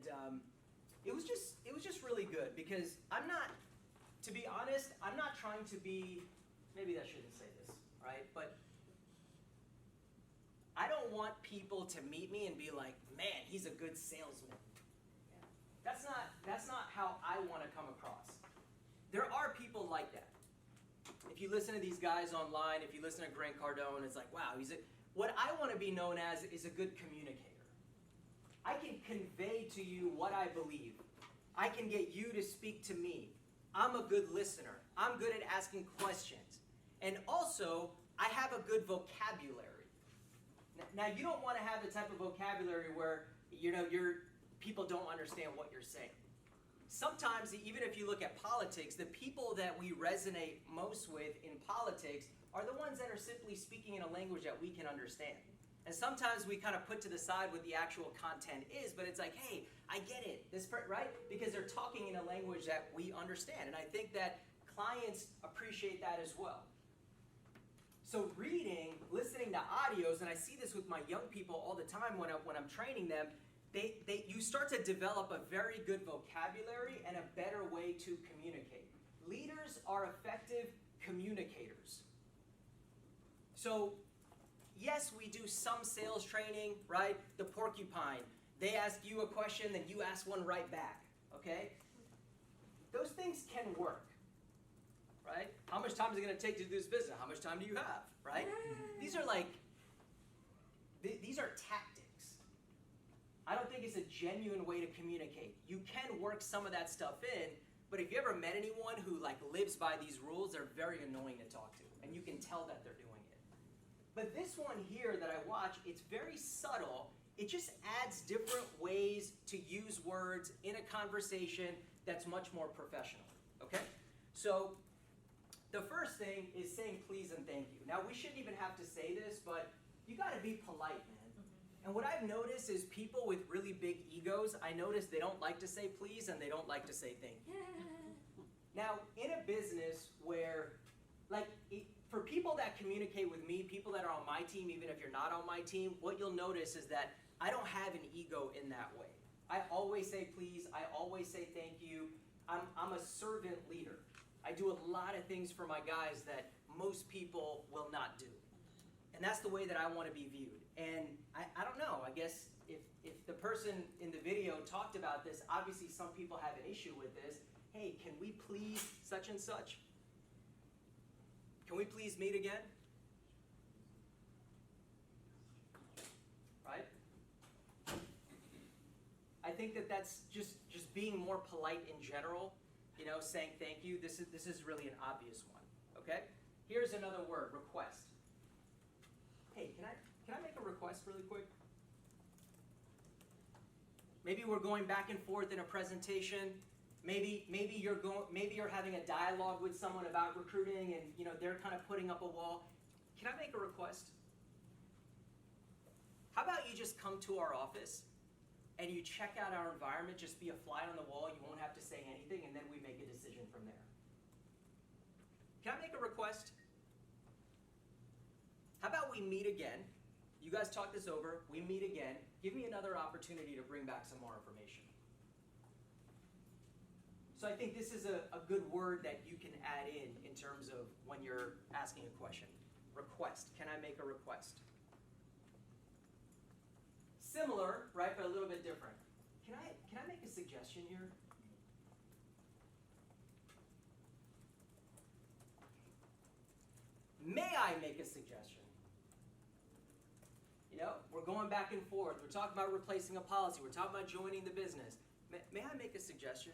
and it was just really good because to be honest, I'm not trying to be, maybe I shouldn't say this, right? But I don't want people to meet me and be like, man, he's a good salesman. That's not how I want to come across. There are people like that. If you listen to these guys online, if you listen to Grant Cardone, it's like, wow, what I want to be known as is a good communicator. I can convey to you what I believe. I can get you to speak to me. I'm a good listener. I'm good at asking questions. And also, I have a good vocabulary. Now, you don't want to have the type of vocabulary where, your people don't understand what you're saying. Sometimes, even if you look at politics, the people that we resonate most with in politics are the ones that are simply speaking in a language that we can understand. And sometimes we kind of put to the side what the actual content is, but it's like, hey, I get it, right? Because they're talking in a language that we understand. And I think that clients appreciate that as well. So reading, listening to audios, and I see this with my young people all the time when I'm training them, you start to develop a very good vocabulary and a better way to communicate. Leaders are effective communicators. So yes, we do some sales training, right? The porcupine. They ask you a question, then you ask one right back, okay? Those things can work, right? How much time is it going to take to do this business? How much time do you have, right? These are tactics. I don't think it's a genuine way to communicate. You can work some of that stuff in, but if you ever met anyone who lives by these rules, they're very annoying to talk to, and you can tell that they're doing it. But this one here that I watch, it's very subtle. It just adds different ways to use words in a conversation that's much more professional, okay? So the first thing is saying please and thank you. Now, we shouldn't even have to say this, but you got to be polite, man. And what I've noticed is people with really big egos, I notice they don't like to say please and they don't like to say thank you. Now, in a business where, for people that communicate with me, people that are on my team, even if you're not on my team, what you'll notice is that I don't have an ego in that way. I always say please, I always say thank you. I'm a servant leader. I do a lot of things for my guys that most people will not do. And that's the way that I want to be viewed. And I don't know, I guess if the person in the video talked about this, obviously some people have an issue with this. Hey, can we please such and such? Can we please meet again? Right? I think that's just being more polite in general, saying thank you. This is really an obvious one, okay? Here's another word, request. Hey, can I make a request really quick? Maybe we're going back and forth in a presentation. Maybe you're having a dialogue with someone about recruiting, and they're kind of putting up a wall. Can I make a request? How about you just come to our office and you check out our environment, just be a fly on the wall, you won't have to say anything, and then we make a decision from there. Can I make a request? How about we meet again? You guys talk this over, we meet again. Give me another opportunity to bring back some more information. So I think this is a good word that you can add in terms of when you're asking a question. Request. Can I make a request? Similar, right, but a little bit different. Can I make a suggestion here? May I make a suggestion? We're going back and forth. We're talking about replacing a policy. We're talking about joining the business. May I make a suggestion?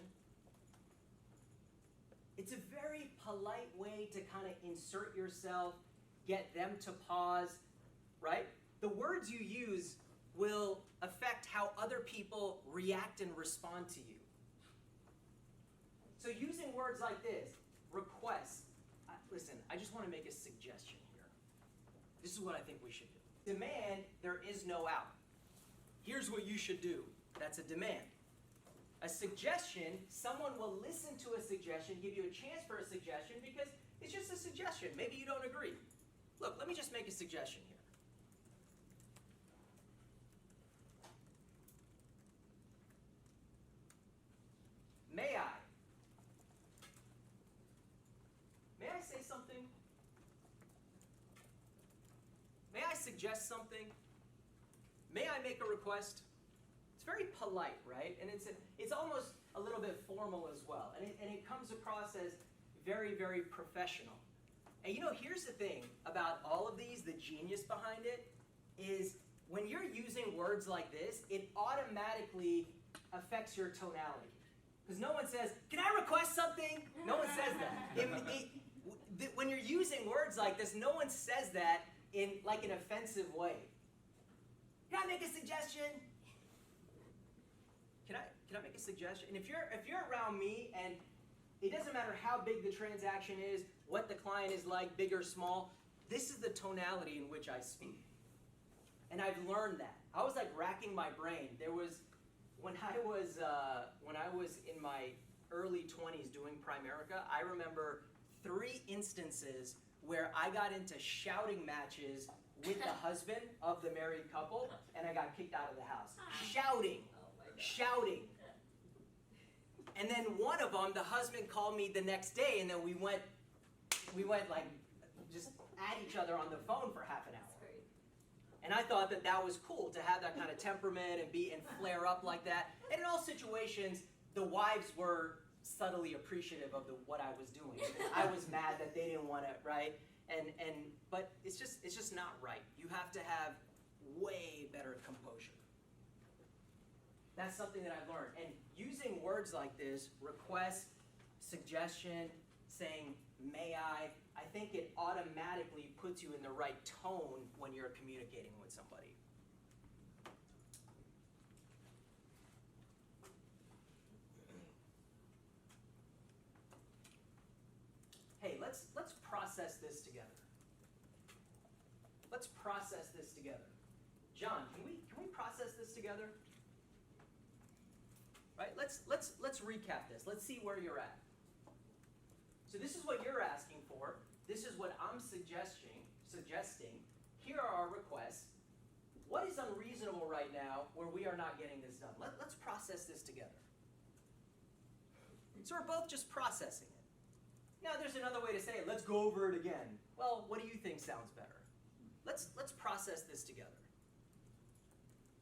It's a very polite way to kind of insert yourself, get them to pause, right? The words you use will affect how other people react and respond to you. So using words like this, request. Listen, I just want to make a suggestion here. This is what I think we should do. Demand, there is no out. Here's what you should do. That's a demand. A suggestion, someone will listen to a suggestion, give you a chance for a suggestion because it's just a suggestion. Maybe you don't agree. Look, let me just make a suggestion here. suggest something? May I make a request? It's very polite, right? And it's almost a little bit formal as well. And it comes across as very, very professional. And here's the thing about all of these, the genius behind it, is when you're using words like this, it automatically affects your tonality. Because no one says, can I request something? No one says that. When you're using words like this, no one says that in like an offensive way. Can I make a suggestion? Can I make a suggestion? And if you're around me, and it doesn't matter how big the transaction is, what the client is like, big or small, this is the tonality in which I speak. And I've learned that. I was like racking my brain. There was when I was in my early 20s doing Primerica, I remember 3 instances where I got into shouting matches with the husband of the married couple, and I got kicked out of the house. Shouting. And then one of them, the husband called me the next day, and then we went like just at each other on the phone for half an hour. And I thought that was cool to have that kind of temperament and flare up like that. And in all situations, the wives were subtly appreciative of what I was doing. I was mad that they didn't want it, right? But it's just not right. You have to have way better composure. That's something that I've learned. And using words like this, request, suggestion, saying, may I think it automatically puts you in the right tone when you're communicating with somebody. Hey, let's process this together. Let's process this together. John, can we process this together? Right? Let's recap this. Let's see where you're at. So this is what you're asking for. This is what I'm suggesting. Here are our requests. What is unreasonable right now where we are not getting this done? Let's process this together. So we're both just processing it. Now there's another way to say it. Let's go over it again. Well, what do you think sounds better? Let's process this together.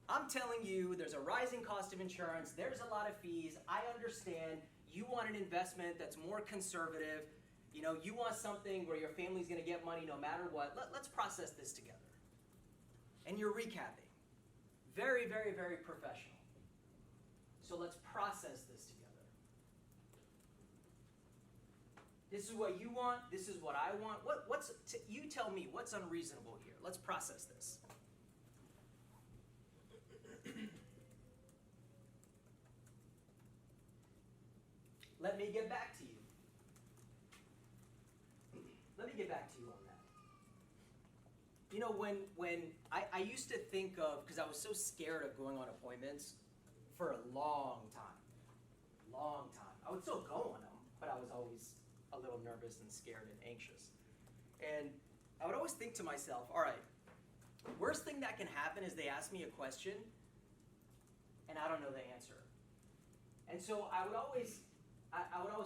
I'm telling you there's a rising cost of insurance. There's a lot of fees. I understand. You want an investment that's more conservative. You want something where your family's going to get money no matter what. Let's process this together. And you're recapping. Very, very, very professional. So let's process this together. This is what you want. This is what I want. You tell me what's unreasonable here. Let's process this. Let me get back to you. On that. When I used to think of, because I was so scared of going on appointments for a long time. I would still go on them, but I was always a little nervous and scared and anxious. And I would always think to myself, all right, worst thing that can happen is they ask me a question and I don't know the answer. And so I would always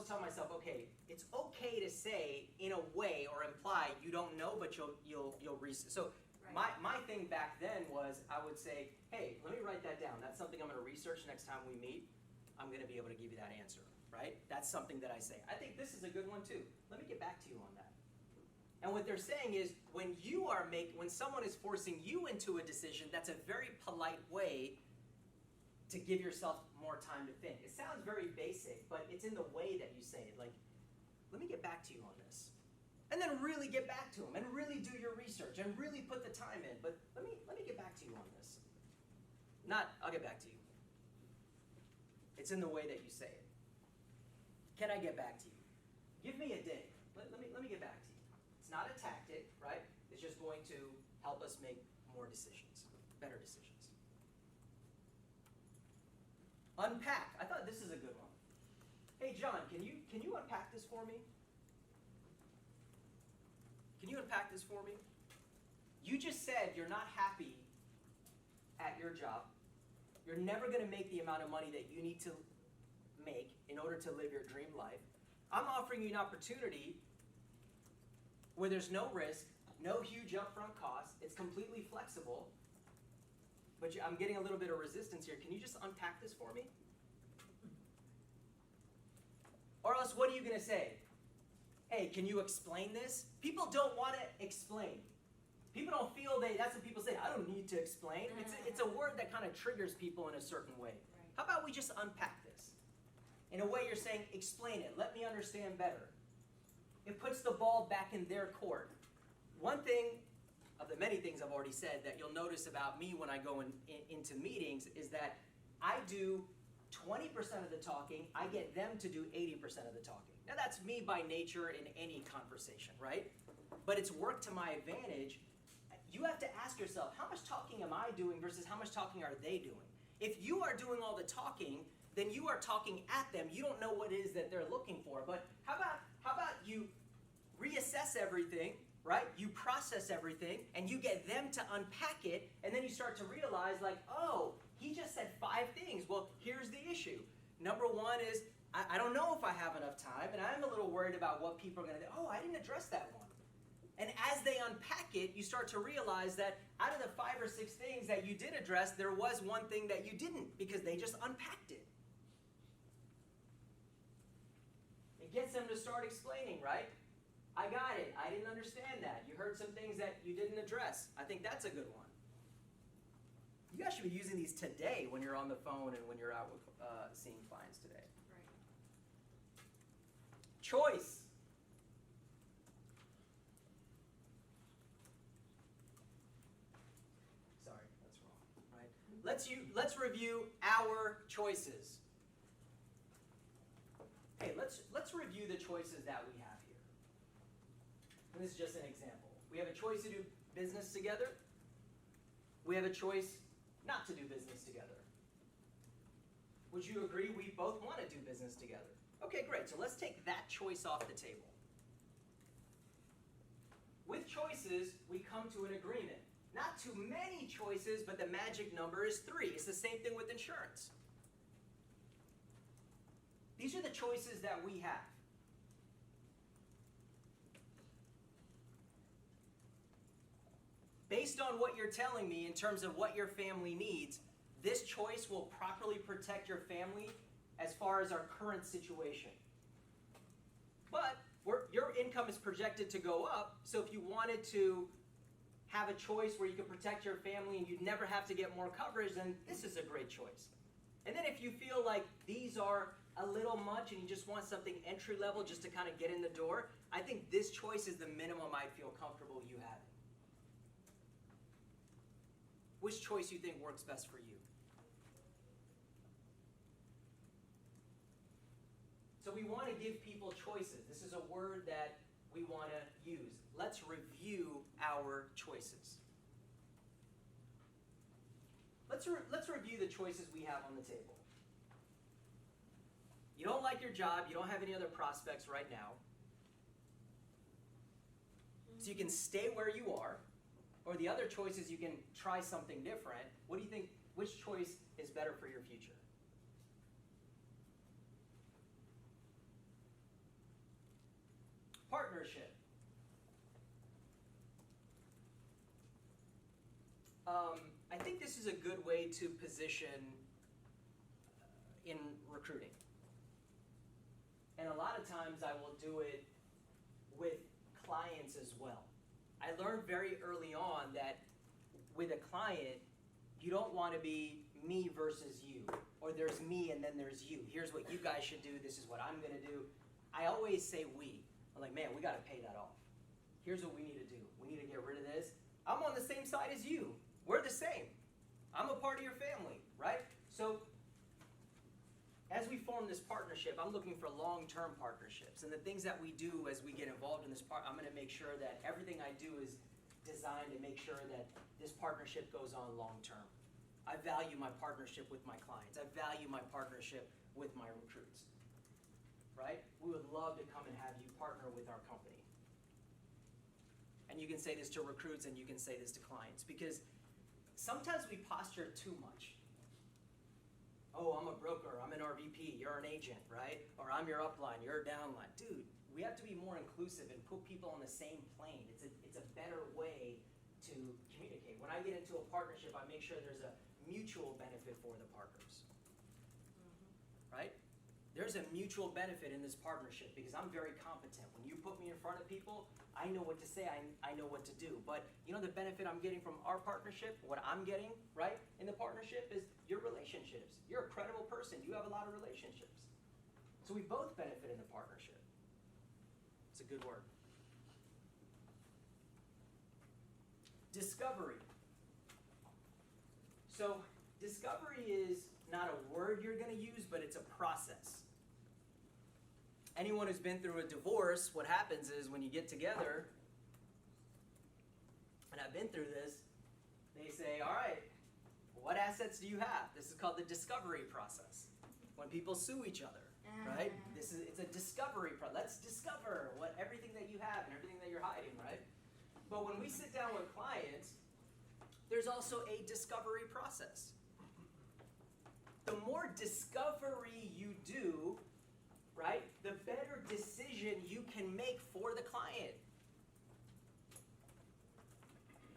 tell myself, okay, it's okay to say in a way or imply you don't know, but you'll research. So right. My thing back then was I would say, hey, let me write that down. That's something I'm going to research next time we meet. I'm going to be able to give you that answer, right? That's something that I say. I think this is a good one too. Let me get back to you on that. And what they're saying is when someone is forcing you into a decision, that's a very polite way to give yourself more time to think. It sounds very basic, but it's in the way that you say it. Like, let me get back to you on this. And then really get back to them and really do your research and really put the time in. But let me get back to you on this. Not, I'll get back to you. It's in the way that you say it. Can I get back to you? Give me a day. Let me get back to you. It's not a tactic, right? It's just going to help us make more decisions, better decisions. Unpack. I thought this is a good one. Hey, John, can you unpack this for me? Can you unpack this for me? You just said you're not happy at your job. You're never going to make the amount of money that you need to make in order to live your dream life. I'm offering you an opportunity where there's no risk, no huge upfront cost. It's completely flexible. But I'm getting a little bit of resistance here. Can you just unpack this for me? Or else, what are you going to say? Hey, can you explain this? People don't want to explain. People don't feel that's what people say. I don't need to explain. It's a word that kind of triggers people in a certain way. Right. How about we just unpack this? In a way you're saying, explain it. Let me understand better. It puts the ball back in their court. One thing of the many things I've already said that you'll notice about me when I go into meetings is that I do 20% of the talking. I get them to do 80% of the talking. Now that's me by nature in any conversation, right? But it's worked to my advantage. You have to ask yourself, how much talking am I doing versus how much talking are they doing? If you are doing all the talking, then you are talking at them. You don't know what it is that they're looking for. But how about you reassess everything, right? You process everything, and you get them to unpack it, and then you start to realize, like, oh, he just said 5 things. Well, here's the issue. Number one is, I don't know if I have enough time, and I'm a little worried about what people are going to do. Oh, I didn't address that one. And as they unpack it, you start to realize that out of the 5 or 6 things that you did address, there was one thing that you didn't, because they just unpacked it. It gets them to start explaining, right? I got it. I didn't understand that. You heard some things that you didn't address. I think that's a good one. You guys should be using these today when you're on the phone and when you're out with seeing clients today. Right. Choice. Sorry, that's wrong. Right? Let's review our choices. Hey, let's review the choices that we have here. And this is just an example. We have a choice to do business together. We have a choice not to do business together. Would you agree we both want to do business together? Okay, great. So let's take that choice off the table. With choices, we come to an agreement. Not too many choices, but the magic number is 3. It's the same thing with insurance. These are the choices that we have. Based on what you're telling me in terms of what your family needs, this choice will properly protect your family as far as our current situation. But your income is projected to go up, so if you wanted to have a choice where you could protect your family and you'd never have to get more coverage, then this is a great choice. And then if you feel like these are a little much and you just want something entry level just to kind of get in the door, I think this choice is the minimum I'd feel comfortable you having. Which choice do you think works best for you? So we want to give people choices. This is a word that we want to use. Let's review our choices. Let's review the choices we have on the table. You don't like your job. You don't have any other prospects right now. So you can stay where you are. Or the other choice is you can try something different. What do you think, which choice is better for your future? Partnership. I think this is a good way to position in recruiting. And a lot of times I will do it with clients as well. I learned very early on that with a client, you don't want to be me versus you, or there's me and then there's you. Here's what you guys should do. This is what I'm going to do. I always say we. I'm like, man, we got to pay that off. Here's what we need to do. We need to get rid of this. I'm on the same side as you. We're the same. I'm a part of your family, right? So as we form this partnership, I'm looking for long-term partnerships. And the things that we do as we get involved in this I'm going to make sure that everything I do is designed to make sure that this partnership goes on long-term. I value my partnership with my clients. I value my partnership with my recruits, right? We would love to come and have you partner with our company. And you can say this to recruits and you can say this to clients, because sometimes we posture too much. Oh, I'm a broker, I'm an RVP, you're an agent, right? Or I'm your upline, you're a downline. Dude, we have to be more inclusive and put people on the same plane. It's a better way to communicate. When I get into a partnership, I make sure there's a mutual benefit for the partners. Right? There's a mutual benefit in this partnership because I'm very competent. When you put me in front of people, I know what to say, I know what to do. But you know the benefit I'm getting from our partnership, what I'm getting, right, in the partnership is your relationships. You're a credible person. You have a lot of relationships. So we both benefit in the partnership. It's a good word. Discovery. So discovery is not a word you're going to use, but it's a process. Anyone who's been through a divorce, what happens is when you get together, and I've been through this, they say, all right, what assets do you have? This is called the discovery process. When people sue each other, right? It's a discovery process. Let's discover everything that you have and everything that you're hiding, right? But when we sit down with clients, there's also a discovery process. The more discovery you do, right, the better decision you can make for the client.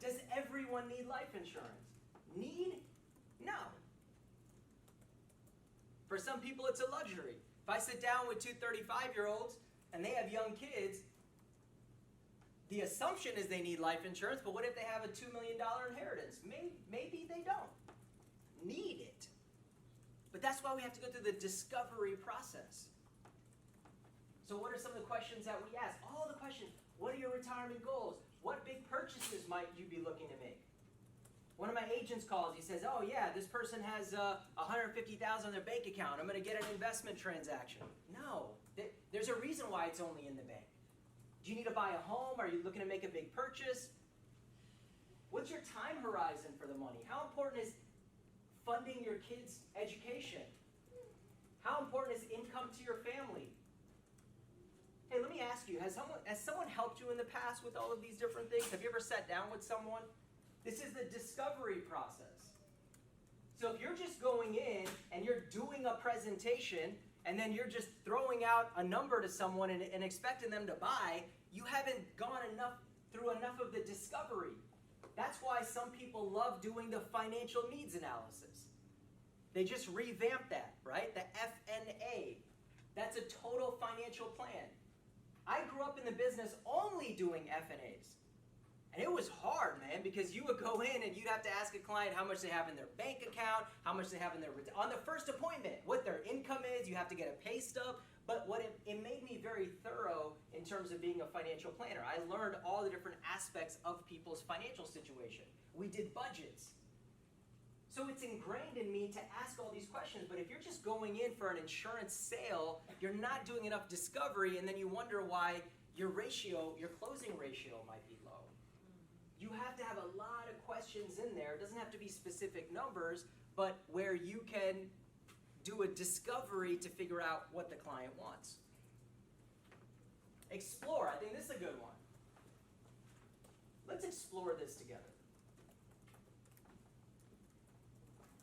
Does everyone need life insurance? Need? No. For some people, it's a luxury. If I sit down with two 35-year-olds and they have young kids, the assumption is they need life insurance, but what if they have a $2 million inheritance? Maybe they don't need it. But that's why we have to go through the discovery process. So what are some of the questions that we ask? All the questions. What are your retirement goals? What big purchases might you be looking to make? One of my agents calls. He says, oh, yeah, this person has $150,000 in their bank account. I'm going to get an investment transaction. No. There's a reason why it's only in the bank. Do you need to buy a home? Are you looking to make a big purchase? What's your time horizon for the money? How important is funding your kids' education? How important is income to your family? Hey, let me ask you, has someone helped you in the past with all of these different things? Have you ever sat down with someone? This is the discovery process. So if you're just going in and you're doing a presentation and then you're just throwing out a number to someone and expecting them to buy, you haven't gone through enough of the discovery. That's why some people love doing the financial needs analysis. They just revamped that, right? The FNA. That's a total financial plan. I grew up in the business only doing FNAs. And it was hard, man, because you would go in and you'd have to ask a client how much they have in their bank account, how much they have in their, on the first appointment, what their income is. You have to get a pay stub. But what it made me very thorough in terms of being a financial planner. I learned all the different aspects of people's financial situation. We did budgets. So it's ingrained in me to ask all these questions. But if you're just going in for an insurance sale, you're not doing enough discovery, and then you wonder why your closing ratio might be low. You have to have a lot of questions in there. It doesn't have to be specific numbers, but where you can do a discovery to figure out what the client wants. Explore. I think this is a good one. Let's explore this together.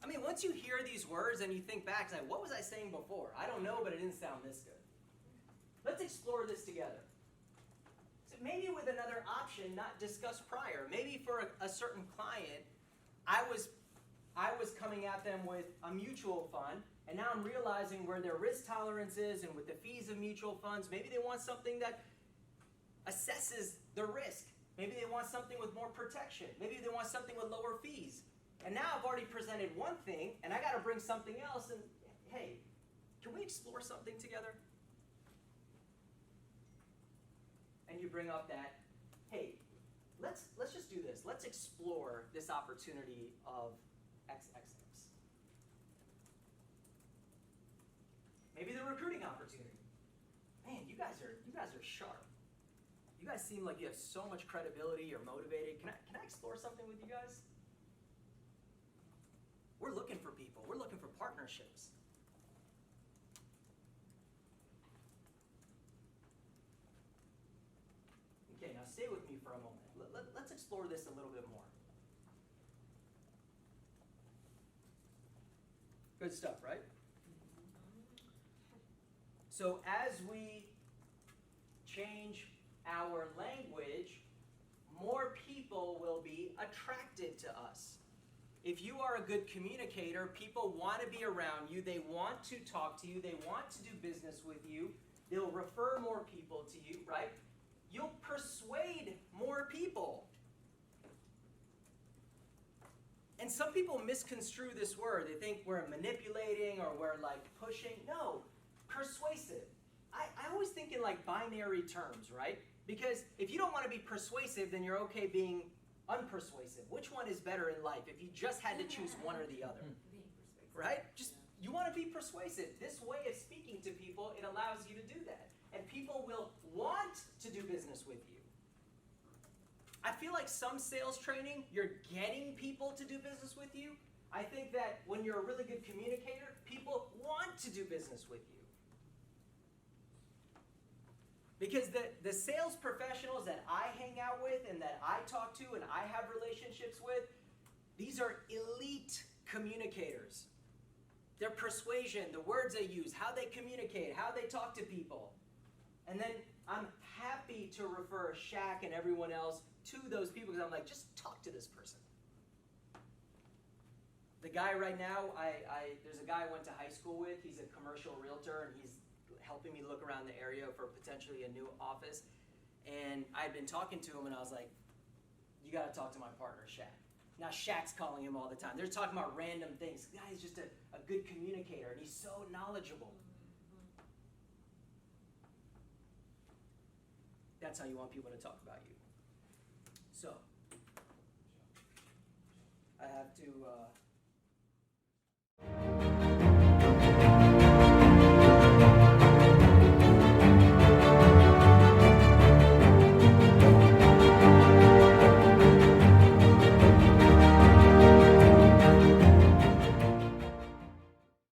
I mean, once you hear these words and you think back, it's like, what was I saying before? I don't know, but it didn't sound this good. Let's explore this together. So maybe with another option not discussed prior. Maybe for a certain client, I was coming at them with a mutual fund, and now I'm realizing where their risk tolerance is and with the fees of mutual funds. Maybe they want something that assesses the risk. Maybe they want something with more protection. Maybe they want something with lower fees. And now I've already presented one thing, and I got to bring something else. And hey, can we explore something together? And you bring up that, hey, let's just do this. Let's explore this opportunity of XXX. Maybe the recruiting opportunity. Man, you guys are sharp. You guys seem like you have so much credibility. You're motivated. Can I explore something with you guys? We're looking for people. We're looking for partnerships. Okay, now stay with me for a moment. Let's explore this a little bit more. Good stuff, right? So as we change our language, more people will be attracted to us. If you are a good communicator, people want to be around you. They want to talk to you. They want to do business with you. They'll refer more people to you, right? You'll persuade more people. And some people misconstrue this word. They think we're manipulating or we're like pushing. No, persuasive. I always think in like binary terms, right? Because if you don't want to be persuasive, then you're okay being unpersuasive. Which one is better in life if you just had to choose one or the other? Right? Just you want to be persuasive. This way of speaking to people, it allows you to do that. And people will want to do business with you. I feel like some sales training, you're getting people to do business with you. I think that when you're a really good communicator, people want to do business with you. Because the sales professionals that I hang out with and that I talk to and I have relationships with, these are elite communicators. Their persuasion, the words they use, how they communicate, how they talk to people. And then I'm happy to refer Shaq and everyone else to those people because I'm like, just talk to this person. The guy right now, there's a guy I went to high school with. He's a commercial realtor, and he's helping me look around the area for potentially a new office. And I'd been talking to him, and I was like, you got to talk to my partner, Shaq. Now Shaq's calling him all the time. They're talking about random things. The guy's just a good communicator, and he's so knowledgeable. That's how you want people to talk about you. So, I have to...